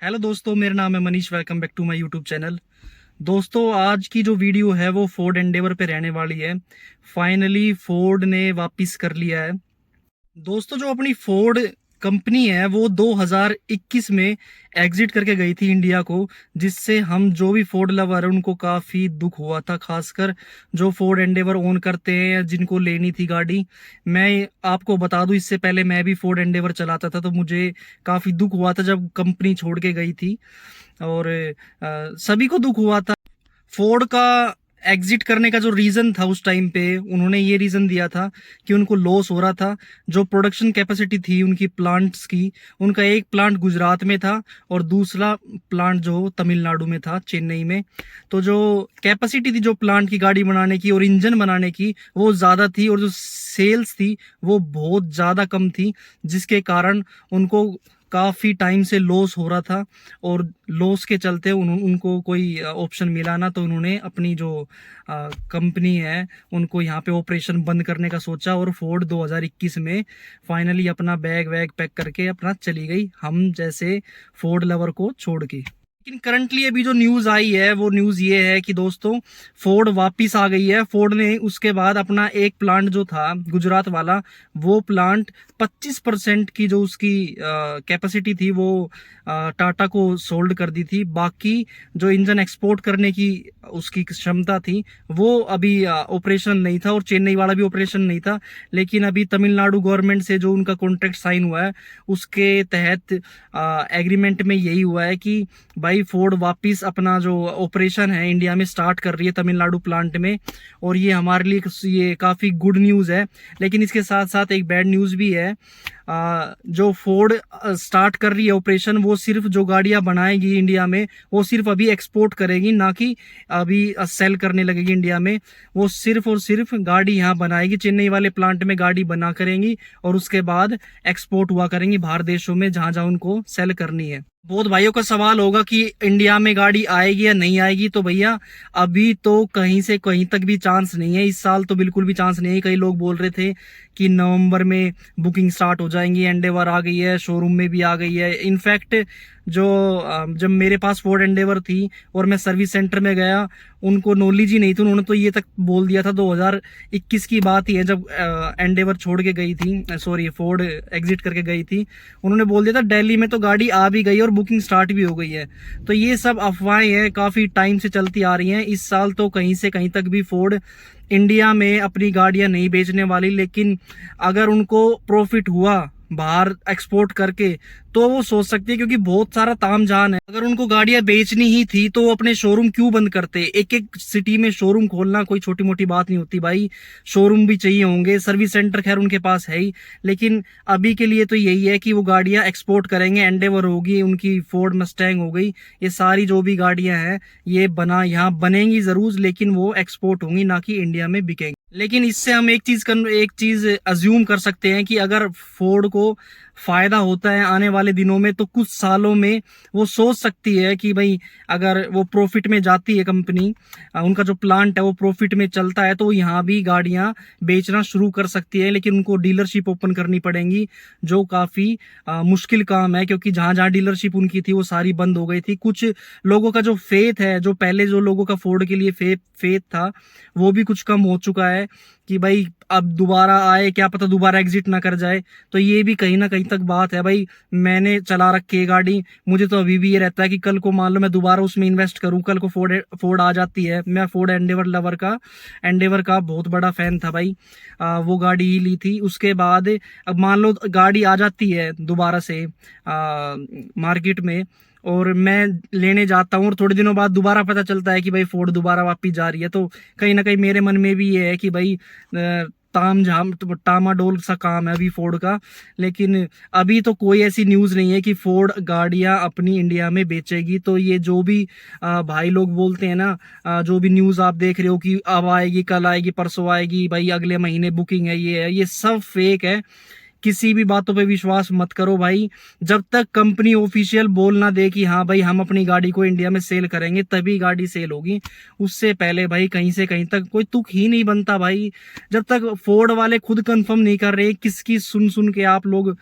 Hello दोस्तों, मेरा नाम है Manish. Welcome back to my YouTube channel. दोस्तों, आज की जो वीडियो है वो फोर्ड एंडेवर पे रहने वाली है। फाइनली फोर्ड ने वापस कर लिया है। दोस्तों, जो अपनी फोर्ड कंपनी है वो 2021 में एग्जिट करके गई थी इंडिया को, जिससे हम जो भी फोर्ड लवर है उनको काफ़ी दुख हुआ था। खासकर जो फोर्ड एंडेवर ओन करते हैं या जिनको लेनी थी गाड़ी। मैं आपको बता दूं, इससे पहले मैं भी फोर्ड एंडेवर चलाता था, तो मुझे काफ़ी दुख हुआ था जब कंपनी छोड़ के गई थी। और सभी को दुख हुआ था। फोर्ड का एग्जिट करने का जो रीजन था उस टाइम पे, उन्होंने ये रीजन दिया था कि उनको लॉस हो रहा था। जो प्रोडक्शन कैपेसिटी थी उनकी प्लांट्स की, उनका एक प्लांट गुजरात में था और दूसरा प्लांट जो तमिलनाडु में था, चेन्नई में। तो जो कैपेसिटी थी जो प्लांट की गाड़ी बनाने की और इंजन बनाने की, वो ज़्यादा थी, और जो सेल्स थी वो बहुत ज़्यादा कम थी, जिसके कारण उनको काफ़ी टाइम से लॉस हो रहा था। और लॉस के चलते उनको कोई ऑप्शन मिला ना, तो उन्होंने अपनी जो कंपनी है उनको यहाँ पे ऑपरेशन बंद करने का सोचा। और फोर्ड 2021 में फाइनली अपना बैग वैग पैक करके अपना चली गई, हम जैसे फोर्ड लवर को छोड़ के। लेकिन करंटली अभी जो न्यूज़ आई है वो न्यूज़ ये है कि दोस्तों, फोर्ड वापस आ गई है। फोर्ड ने उसके बाद अपना एक प्लांट जो था गुजरात वाला, वो प्लांट 25% की जो उसकी कैपेसिटी थी वो टाटा को सोल्ड कर दी थी। बाकी जो इंजन एक्सपोर्ट करने की उसकी क्षमता थी वो अभी ऑपरेशन नहीं था, और चेन्नई वाला भी ऑपरेशन नहीं था। लेकिन अभी तमिलनाडु गवर्नमेंट से जो उनका कॉन्ट्रैक्ट साइन हुआ है उसके तहत एग्रीमेंट में यही हुआ है कि भाई फोर्ड वापस अपना जो ऑपरेशन है इंडिया में स्टार्ट कर रही है तमिलनाडु प्लांट में। और ये हमारे लिए ये काफ़ी गुड न्यूज़ है। लेकिन इसके साथ साथ एक बैड न्यूज़ भी है। जो फोर्ड स्टार्ट कर रही है ऑपरेशन, वो सिर्फ जो गाड़ियां बनाएगी इंडिया में वो सिर्फ अभी एक्सपोर्ट करेगी, ना कि अभी सेल करने लगेगी इंडिया में। वो सिर्फ और सिर्फ गाड़ी यहाँ बनाएगी, चेन्नई वाले प्लांट में गाड़ी बना करेंगी और उसके बाद एक्सपोर्ट हुआ करेंगी बाहर देशों में जहां जहां उनको सेल करनी है। बहुत भाइयों का सवाल होगा कि इंडिया में गाड़ी आएगी या नहीं आएगी। तो भैया, अभी तो कहीं से कहीं तक भी चांस नहीं है। इस साल तो बिल्कुल भी चांस नहीं है। कई लोग बोल रहे थे कि नवंबर में बुकिंग स्टार्ट हो जाएंगी, एंडेवर आ गई है, शोरूम में भी आ गई है। इनफैक्ट जो जब मेरे पास फोर्ड एंडेवर थी और मैं सर्विस सेंटर में गया, उनको नॉलेज ही नहीं थी। उन्होंने तो ये तक बोल दिया था, 2021 की बात ही है जब एंडेवर छोड़ के गई थी, सॉरी फोर्ड एग्जिट करके गई थी। उन्होंने बोल दिया था दिल्ली में तो गाड़ी आ भी गई और बुकिंग स्टार्ट भी हो गई है। तो ये सब अफवाहें हैं, काफ़ी टाइम से चलती आ रही हैं। इस साल तो कहीं से कहीं तक भी फोर्ड इंडिया में अपनी गाड़ियां नहीं बेचने वाली। लेकिन अगर उनको प्रॉफिट हुआ बाहर एक्सपोर्ट करके तो वो सोच सकती है, क्योंकि बहुत सारा तामझाम है। अगर उनको गाड़ियां बेचनी ही थी तो वो अपने शोरूम क्यों बंद करते। एक एक सिटी में शोरूम खोलना कोई छोटी मोटी बात नहीं होती भाई। शोरूम भी चाहिए होंगे, सर्विस सेंटर खैर उनके पास है ही। लेकिन अभी के लिए तो यही है कि वो गाड़ियां एक्सपोर्ट करेंगे। एंडेवर होगी, उनकी फोर्ड मस्टैंग हो गई, ये सारी जो भी गाड़ियां हैं ये यहाँ बनेंगी जरूर, लेकिन वो एक्सपोर्ट होंगी, ना कि इंडिया में बिकेंगी। लेकिन इससे हम एक चीज अज्यूम कर सकते हैं कि अगर फोर्ड को फायदा होता है आने वाले दिनों में, तो कुछ सालों में वो सोच सकती है कि भाई अगर वो प्रॉफिट में जाती है कंपनी, उनका जो प्लांट है वो प्रॉफिट में चलता है, तो यहाँ भी गाड़ियां बेचना शुरू कर सकती है। लेकिन उनको डीलरशिप ओपन करनी पड़ेंगी, जो काफी मुश्किल काम है, क्योंकि जहां जहां डीलरशिप उनकी थी वो सारी बंद हो गई थी। कुछ लोगों का जो फेथ है, जो पहले जो लोगों का फोर्ड के लिए फेथ था, वो भी कुछ कम हो चुका है कि भाई अब दोबारा आए, क्या पता दोबारा एग्जिट ना कर जाए। तो ये भी कहीं ना कहीं तक बात है। भाई मैंने चला रखी है गाड़ी, मुझे तो अभी भी ये रहता है कि कल को मान लो मैं दोबारा उसमें इन्वेस्ट करूं, कल को फोर्ड आ जाती है। मैं फोर्ड एंडेवर का बहुत बड़ा फैन था भाई। वो गाड़ी ही ली थी। उसके बाद अब मान लो गाड़ी आ जाती है दोबारा से मार्केट में, और मैं लेने जाता हूँ और थोड़े दिनों बाद दोबारा पता चलता है कि भाई फोर्ड दोबारा वापस जा रही है, तो कहीं ना कहीं मेरे मन में भी ये है कि भाई ताम झाम टामाडोल सा काम है अभी फोर्ड का। लेकिन अभी तो कोई ऐसी न्यूज़ नहीं है कि फोर्ड गाड़ियां अपनी इंडिया में बेचेगी। तो ये जो भी भाई लोग बोलते हैं ना, जो भी न्यूज़ आप देख रहे हो कि अब आएगी, कल आएगी, परसों आएगी, भाई अगले महीने बुकिंग है, ये सब फेक है। किसी भी बातों पे विश्वास मत करो भाई। जब तक कंपनी ऑफिशियल बोल ना दे कि हाँ भाई हम अपनी गाड़ी को इंडिया में सेल करेंगे, तभी गाड़ी सेल होगी। उससे पहले भाई कहीं से कहीं तक कोई तुक ही नहीं बनता भाई। जब तक फोर्ड वाले खुद कंफर्म नहीं कर रहे, किसकी सुन सुन के आप लोग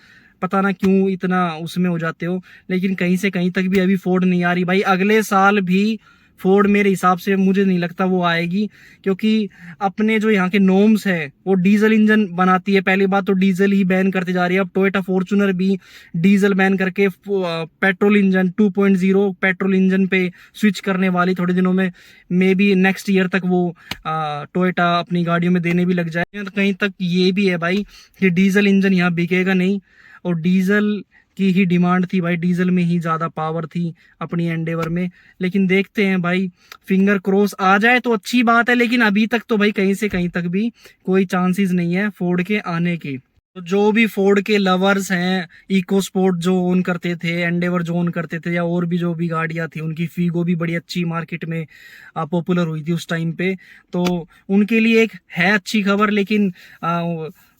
पता ना क्यों इतना उसमें हो जाते हो, लेकिन कहीं से कहीं तक भी अभी फोर्ड नहीं आ रही भाई। अगले साल भी फोर्ड मेरे हिसाब से मुझे नहीं लगता वो आएगी, क्योंकि अपने जो यहाँ के नॉर्म्स है वो डीजल इंजन बनाती है। पहली बात तो डीजल ही बैन करती जा रही है। अब टोयोटा फॉर्च्यूनर भी डीजल बैन करके पेट्रोल इंजन 2.0 पेट्रोल इंजन पे स्विच करने वाली थोड़े दिनों में। मे बी नेक्स्ट ईयर तक वो टोयोटा अपनी गाड़ियों में देने भी लग जाए। तो कहीं तक ये भी है भाई कि डीजल इंजन यहाँ बिकेगा नहीं, और डीजल की ही डिमांड थी भाई, डीजल में ही ज़्यादा पावर थी अपनी एंडेवर में। लेकिन देखते हैं भाई, फिंगर क्रॉस आ जाए तो अच्छी बात है, लेकिन अभी तक तो भाई कहीं से कहीं तक भी कोई चांसेस नहीं है फोर्ड के आने की। तो जो भी फोर्ड के लवर्स हैं, इको स्पोर्ट जो ओन करते थे, एंडेवर जो ओन करते थे, या और भी जो भी गाड़ियां थी, उनकी फीगो भी बड़ी अच्छी मार्केट में पॉपुलर हुई थी उस टाइम पे, तो उनके लिए एक है अच्छी खबर। लेकिन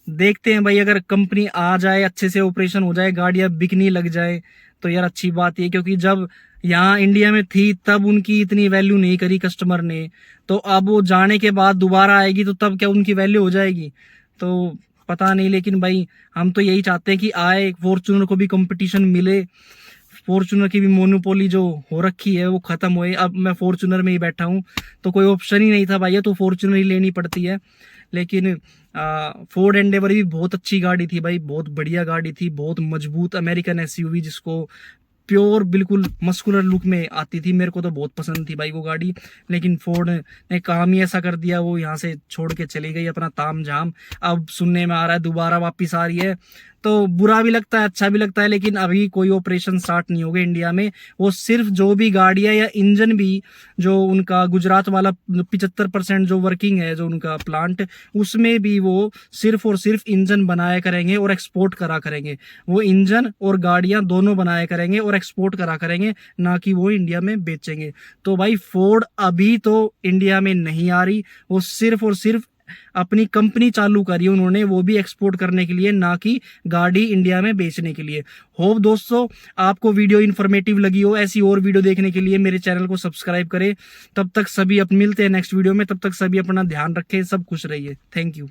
देखते हैं भाई, अगर कंपनी आ जाए, अच्छे से ऑपरेशन हो जाए, गाड़ियां बिकनी लग जाए तो यार अच्छी बात है। क्योंकि जब यहाँ इंडिया में थी तब उनकी इतनी वैल्यू नहीं करी कस्टमर ने, तो अब वो जाने के बाद दोबारा आएगी तो तब क्या उनकी वैल्यू हो जाएगी, तो पता नहीं। लेकिन भाई हम तो यही चाहते हैं कि आए, फॉर्च्यूनर को भी कंपटीशन मिले, फॉर्च्यूनर की भी मोनोपोली जो हो रखी है वो खत्म होए। अब मैं फॉर्च्यूनर में ही बैठा हूँ, तो कोई ऑप्शन ही नहीं था भाई, तो फॉर्च्यूनर ही लेनी पड़ती है। लेकिन फोर्ड एंडेवर भी बहुत अच्छी गाड़ी थी भाई, बहुत बढ़िया गाड़ी थी, बहुत मजबूत अमेरिकन एसयूवी, जिसको प्योर बिल्कुल मस्कुलर लुक में आती थी। मेरे को तो बहुत पसंद थी भाई वो गाड़ी, लेकिन फोर्ड ने काम ही ऐसा कर दिया, वो यहाँ से छोड़ के चली गई अपना ताम झाम। अब सुनने में आ रहा है दोबारा वापिस आ रही है, तो बुरा भी लगता है अच्छा भी लगता है। लेकिन अभी कोई ऑपरेशन स्टार्ट नहीं हो गए इंडिया में। वो सिर्फ जो भी गाड़ियां या इंजन भी जो उनका गुजरात वाला 75% जो वर्किंग है, जो उनका प्लांट, उसमें भी वो सिर्फ और सिर्फ इंजन बनाया करेंगे और एक्सपोर्ट करा करेंगे। वो इंजन और गाड़ियां दोनों बनाया करेंगे और एक्सपोर्ट करा करेंगे, ना कि वो इंडिया में बेचेंगे। तो भाई फोर्ड अभी तो इंडिया में नहीं आ रही, वो सिर्फ और सिर्फ अपनी कंपनी चालू करी उन्होंने, वो भी एक्सपोर्ट करने के लिए, ना कि गाड़ी इंडिया में बेचने के लिए। होप दोस्तों आपको वीडियो इन्फॉर्मेटिव लगी हो। ऐसी और वीडियो देखने के लिए मेरे चैनल को सब्सक्राइब करें। तब तक सभी मिलते हैं नेक्स्ट वीडियो में, तब तक सभी अपना ध्यान रखें, सब खुश रहिए। Thank you.